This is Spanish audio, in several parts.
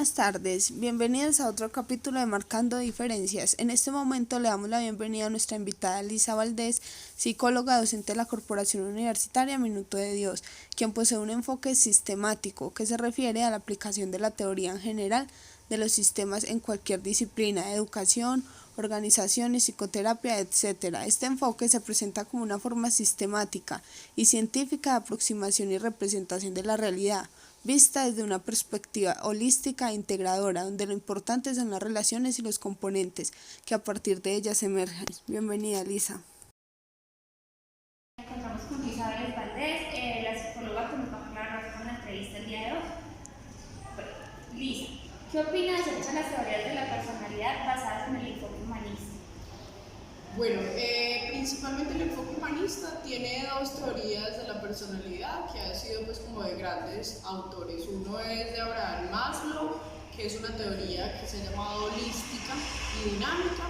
Buenas tardes, bienvenidos a otro capítulo de Marcando Diferencias. En este momento le damos la bienvenida a nuestra invitada Lisa Valdés, psicóloga docente de la Corporación Universitaria Minuto de Dios, quien posee un enfoque sistemático que se refiere a la aplicación de la teoría en general de los sistemas en cualquier disciplina, educación, organizaciones, psicoterapia, etc. Este enfoque se presenta como una forma sistemática y científica de aproximación y representación de la realidad, vista desde una perspectiva holística e integradora, donde lo importante son las relaciones y los componentes que a partir de ellas emergen. Bienvenida, Lisa. Nos encontramos con Lisa Valdés, la psicóloga que nos va a aclarar con la entrevista el día de hoy. Bueno, Lisa, ¿qué opinas acerca de las teorías de la personalidad basadas en el enfoque humanista? Bueno, principalmente el enfoque humanista tiene dos teorías de la personalidad que han sido pues como de grandes autores. Uno es de Abraham Maslow, que es una teoría que se ha llamado holística y dinámica,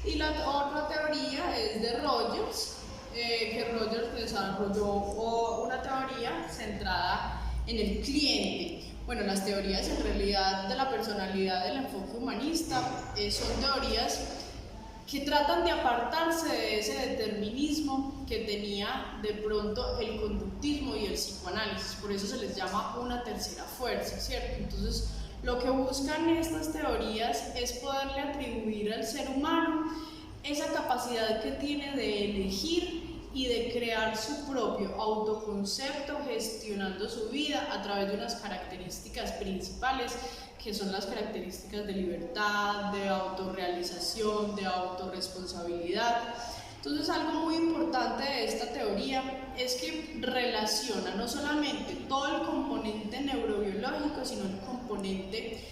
y la otra teoría es de Rogers, que Rogers desarrolló una teoría centrada en el cliente. Bueno, las teorías en realidad de la personalidad del enfoque humanista son teorías que tratan de apartarse de ese determinismo que tenía de pronto el conductismo y el psicoanálisis. Por eso se les llama una tercera fuerza, ¿cierto? Entonces, lo que buscan estas teorías es poderle atribuir al ser humano esa capacidad que tiene de elegir y de crear su propio autoconcepto gestionando su vida a través de unas características principales que son las características de libertad, de autorrealización, de autorresponsabilidad. Entonces, algo muy importante de esta teoría es que relaciona no solamente todo el componente neurobiológico, sino el componente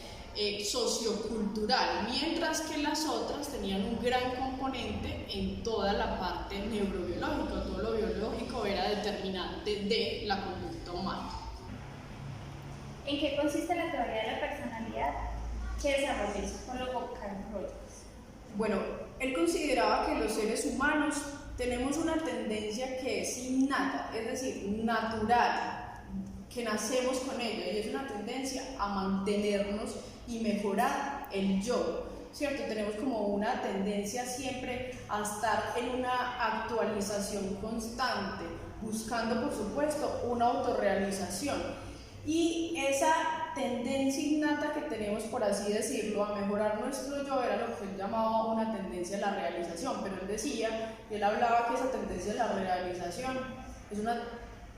sociocultural, mientras que las otras tenían un gran componente en toda la parte neurobiológica. Todo lo biológico era determinante de la conducta humana. ¿En qué consiste la teoría de la personalidad que desarrolló el psicólogo Carl Rogers? Bueno, él consideraba que los seres humanos tenemos una tendencia que es innata, es decir, natural, que nacemos con ella, y es una tendencia a mantenernos y mejorar el yo, ¿cierto? Tenemos como una tendencia siempre a estar en una actualización constante, buscando, por supuesto, una autorrealización. Y esa tendencia innata que tenemos, por así decirlo, a mejorar nuestro yo era lo que él llamaba una tendencia a la realización, pero él decía, y él hablaba que esa tendencia a la realización es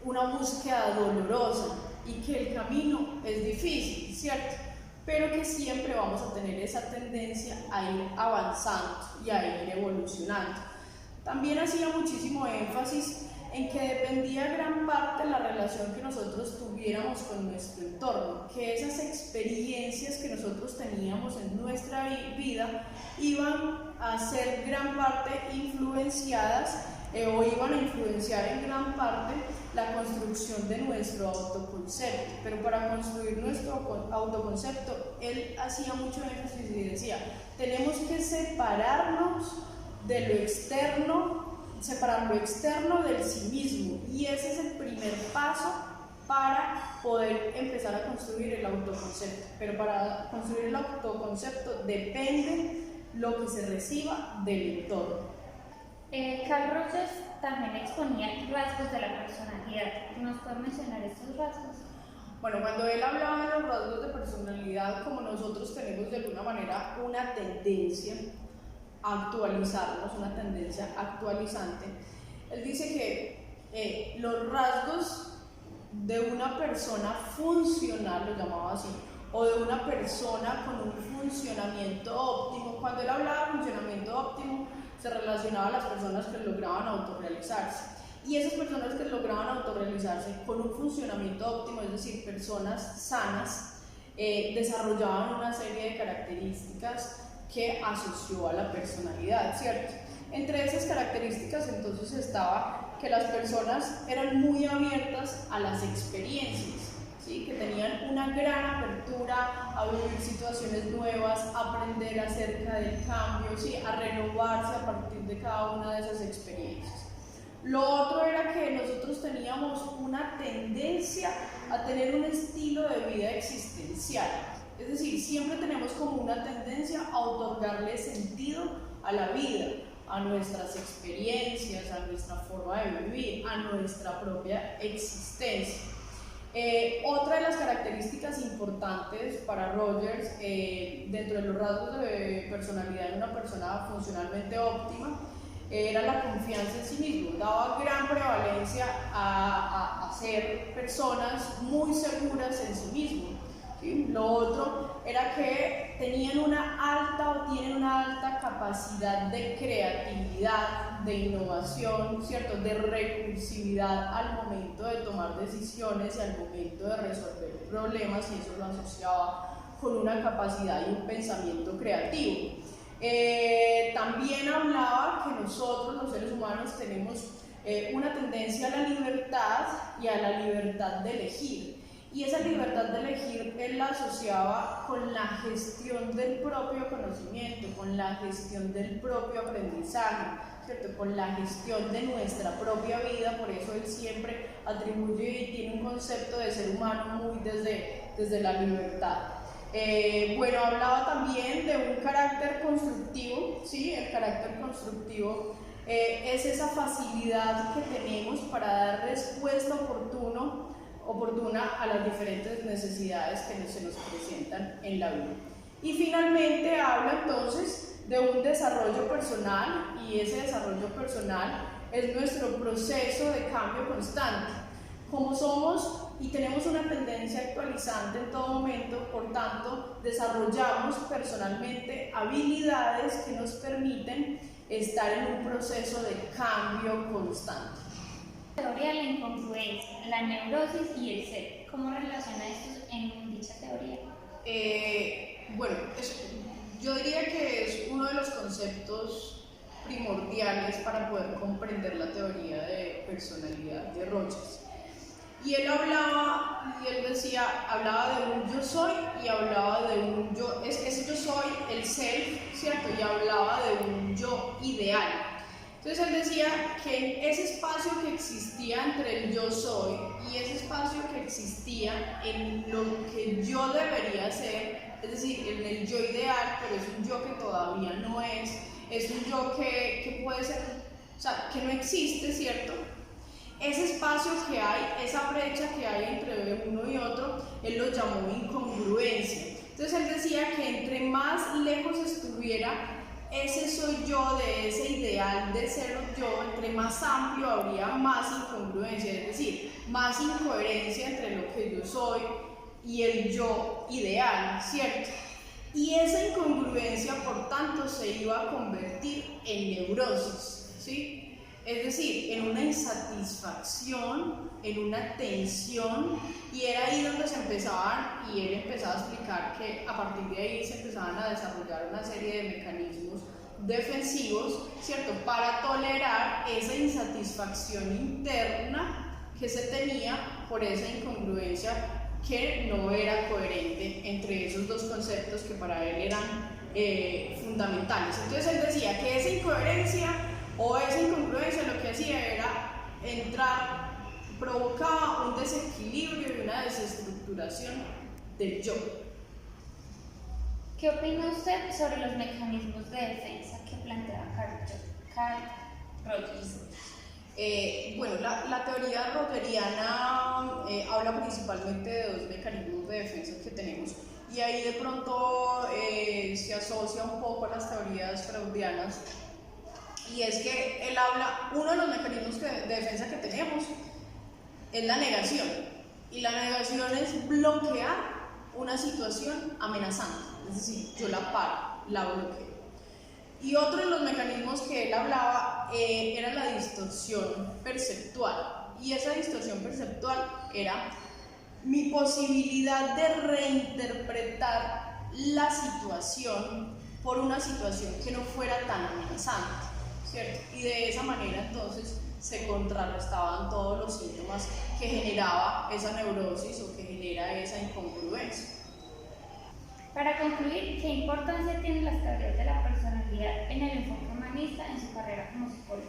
una búsqueda dolorosa y que el camino es difícil, ¿cierto? Pero que siempre vamos a tener esa tendencia a ir avanzando y a ir evolucionando. También hacía muchísimo énfasis en que dependía gran parte de la relación que nosotros tuviéramos con nuestro entorno, que esas experiencias que nosotros teníamos en nuestra vida iban a ser gran parte influenciadas o iban a influenciar en gran parte la construcción de nuestro autoconcepto. Pero para construir nuestro autoconcepto, él hacía mucho énfasis y decía, tenemos que separarnos de lo externo, separar lo externo del sí mismo, y ese es el primer paso para poder empezar a construir el autoconcepto. Pero para construir el autoconcepto depende lo que se reciba del entorno. Carl Rogers también exponía rasgos de la personalidad. ¿Nos puede mencionar estos rasgos? Bueno, cuando él hablaba de los rasgos de personalidad, como nosotros tenemos de alguna manera una tendencia a actualizarnos, una tendencia actualizante, él dice que los rasgos de una persona funcional, lo llamaba así, o de una persona con un funcionamiento óptimo, cuando él hablaba de funcionamiento óptimo, se relacionaba a las personas que lograban autorrealizarse. Y esas personas que lograban autorrealizarse con un funcionamiento óptimo, es decir, personas sanas, desarrollaban una serie de características que asoció a la personalidad, ¿cierto? Entre esas características entonces estaba que las personas eran muy abiertas a las experiencias, ¿sí? Que tenían una gran apertura a vivir situaciones nuevas, a aprender acerca del cambio, ¿sí? A renovarse a partir de cada una de esas experiencias. Lo otro era que nosotros teníamos una tendencia a tener un estilo de vida existencial. Es decir, siempre tenemos como una tendencia a otorgarle sentido a la vida, a nuestras experiencias, a nuestra forma de vivir, a nuestra propia existencia. Otra de las características importantes para Rogers, dentro de los rasgos de personalidad de una persona funcionalmente óptima, era la confianza en sí mismo. Daba gran prevalencia a ser personas muy seguras en sí mismos. ¿Sí? Lo otro era que tenían una alta o tienen una alta capacidad de creatividad, de innovación, ¿cierto? De recursividad al momento de tomar decisiones y al momento de resolver problemas, y eso lo asociaba con una capacidad y un pensamiento creativo. También hablaba que nosotros, los seres humanos, tenemos una tendencia a la libertad y a la libertad de elegir. Y esa libertad de elegir él la asociaba con la gestión del propio conocimiento, con la gestión del propio aprendizaje, ¿cierto? Con la gestión de nuestra propia vida. Por eso él siempre atribuye y tiene un concepto de ser humano muy desde la libertad. Bueno, hablaba también de un carácter constructivo, ¿sí? El carácter constructivo es esa facilidad que tenemos para dar respuesta oportuna a las diferentes necesidades que se nos presentan en la vida. Y finalmente habla entonces de un desarrollo personal, y ese desarrollo personal es nuestro proceso de cambio constante. Como somos y tenemos una tendencia actualizante en todo momento, por tanto, desarrollamos personalmente habilidades que nos permiten estar en un proceso de cambio constante. Teoría de la incongruencia, la neurosis y el ser. ¿Cómo relaciona estos en dicha teoría? Bueno, yo diría que es uno de los conceptos primordiales para poder comprender la teoría de personalidad de Rogers. Y él hablaba de un yo soy, y hablaba de un yo, ese yo soy, el self, ¿cierto? Y hablaba de un yo ideal. Entonces él decía que ese espacio que existía entre el yo soy y ese espacio que existía en lo que yo debería ser, es decir, en el yo ideal, pero es un yo que todavía no es un yo que puede ser, o sea, que no existe, ¿cierto? Ese espacio que hay, esa brecha que hay entre uno y otro, él lo llamó incongruencia. Entonces él decía que entre más lejos estuviera ese soy yo de ese ideal de ser yo, entre más amplio habría más incongruencia, es decir, más incoherencia entre lo que yo soy y el yo ideal, ¿cierto? Y esa incongruencia, por tanto, se iba a convertir en neurosis, ¿sí? Es decir, en una insatisfacción, en una tensión, y era ahí donde se empezaban, y él empezaba a explicar que a partir de ahí se empezaban a desarrollar una serie de mecanismos defensivos, ¿cierto?, para tolerar esa insatisfacción interna que se tenía por esa incongruencia que no era coherente entre esos dos conceptos que para él eran fundamentales. Entonces él decía que esa incoherencia o esa incongruencia lo que hacía era provocaba un desequilibrio y una desestructuración del yo. ¿Qué opina usted sobre los mecanismos de defensa que plantea Carl Rogers? Bueno, la teoría rogeriana habla principalmente de dos mecanismos de defensa que tenemos, y ahí de pronto se asocia un poco a las teorías freudianas, y es que él habla, uno de los mecanismos de defensa que tenemos es la negación, y la negación es bloquear una situación amenazante, es decir, yo la paro, la bloqueo. Y otro de los mecanismos que él hablaba era la distorsión perceptual, y esa distorsión perceptual era mi posibilidad de reinterpretar la situación por una situación que no fuera tan amenazante, ¿cierto? Y de esa manera entonces se contrarrestaban todos los síntomas que generaba esa neurosis o que genera esa incongruencia. Para concluir, ¿qué importancia tienen las teorías de la personalidad en el enfoque humanista en su carrera como psicólogo?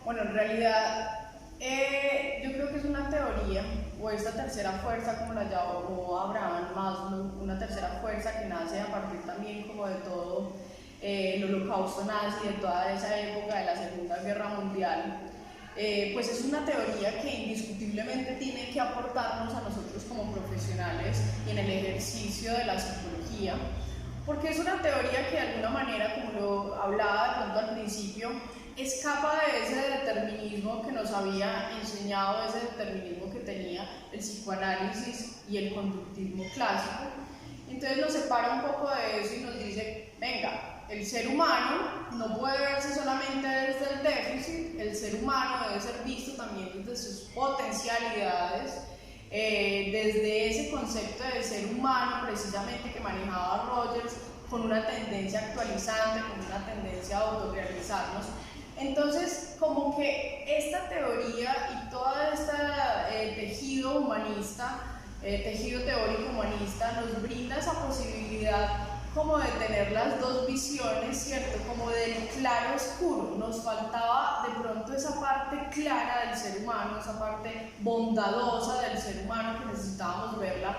Bueno, en realidad Yo creo que es una teoría, o esta tercera fuerza, como la llamó Abraham Maslow, una tercera fuerza que nace a partir también como de todo el holocausto nazi, de toda esa época de la Segunda Guerra Mundial. Pues es una teoría que indiscutiblemente tiene que aportarnos a nosotros como profesionales y en el ejercicio de la psicología, porque es una teoría que de alguna manera, como lo hablaba de pronto al principio, escapa de ese determinismo que nos había enseñado, ese determinismo que tenía el psicoanálisis y el conductismo clásico. Entonces nos separa un poco de eso y nos dice, venga, el ser humano no puede verse solamente desde el déficit, el ser humano debe ser visto también desde sus potencialidades, desde ese concepto de ser humano precisamente que manejaba Rogers, con una tendencia actualizante, con una tendencia a autorrealizarnos. Entonces, como que esta teoría y todo este tejido humanista, tejido teórico humanista, nos brinda esa posibilidad como de tener las dos visiones, ¿cierto? Como del claro oscuro. Nos faltaba de pronto esa parte clara del ser humano, esa parte bondadosa del ser humano que necesitábamos verla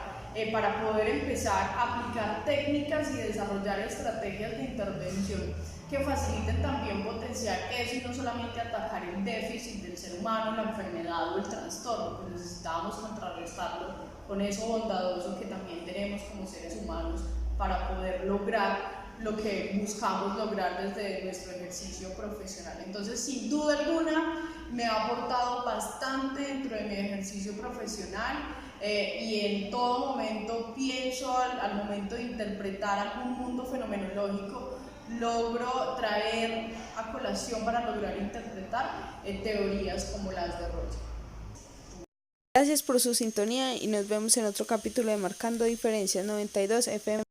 para poder empezar a aplicar técnicas y desarrollar estrategias de intervención que faciliten también potenciar eso y no solamente atacar el déficit del ser humano, la enfermedad o el trastorno, pues necesitábamos contrarrestarlo con eso bondadoso que también tenemos como seres humanos para poder lograr lo que buscamos lograr desde nuestro ejercicio profesional. Entonces, sin duda alguna, me ha aportado bastante dentro de mi ejercicio profesional y en todo momento pienso, al momento de interpretar algún mundo fenomenológico, logro traer a colación para lograr interpretar teorías como las de Rogers. Gracias por su sintonía y nos vemos en otro capítulo de Marcando Diferencias 92 FM.